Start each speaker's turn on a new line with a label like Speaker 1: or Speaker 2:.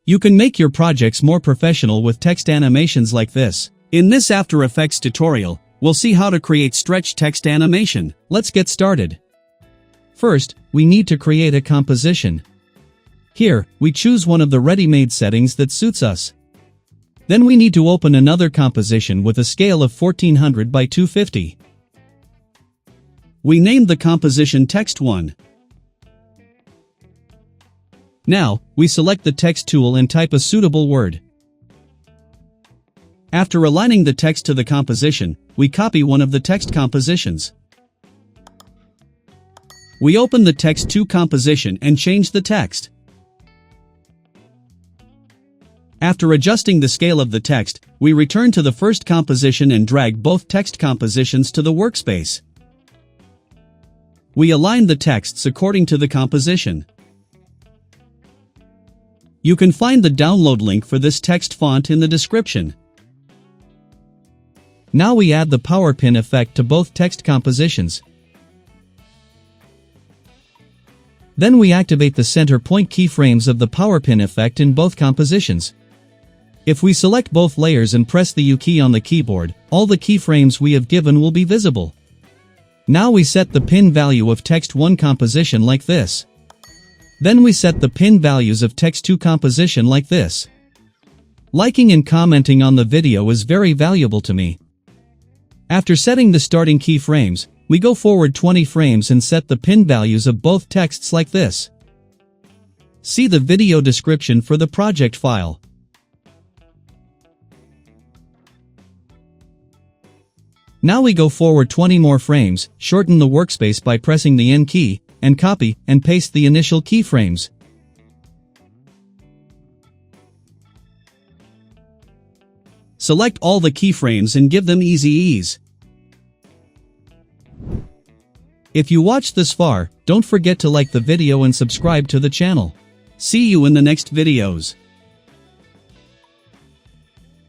Speaker 1: You can make your projects more professional with text animations like this. In this After Effects tutorial, we'll see how to create stretch text animation. Let's get started. First, we need to create a composition. Here, we choose one of the ready-made settings that suits us. Then we need to open another composition with a scale of 1400 by 250. We named the composition Text1. Now, we select the text tool and type a suitable word. After aligning the text to the composition, we copy one of the text compositions. We open the Text2 composition and change the text. After adjusting the scale of the text, we return to the first composition and drag both text compositions to the workspace. We align the texts according to the composition. You can find the download link for this text font in the description. Now we add the power pin effect to both text compositions. Then we activate the center point keyframes of the power pin effect in both compositions. If we select both layers and press the U key on the keyboard, all the keyframes we have given will be visible. Now we set the pin value of Text1 composition like this. Then we set the pin values of Text2 composition like this. Liking and commenting on the video is very valuable to me. After setting the starting keyframes, we go forward 20 frames and set the pin values of both texts like this. See the video description for the project file. Now we go forward 20 more frames, shorten the workspace by pressing the N key, and copy and paste the initial keyframes. Select all the keyframes and give them easy ease. If you watched this far, don't forget to like the video and subscribe to the channel. See you in the next videos.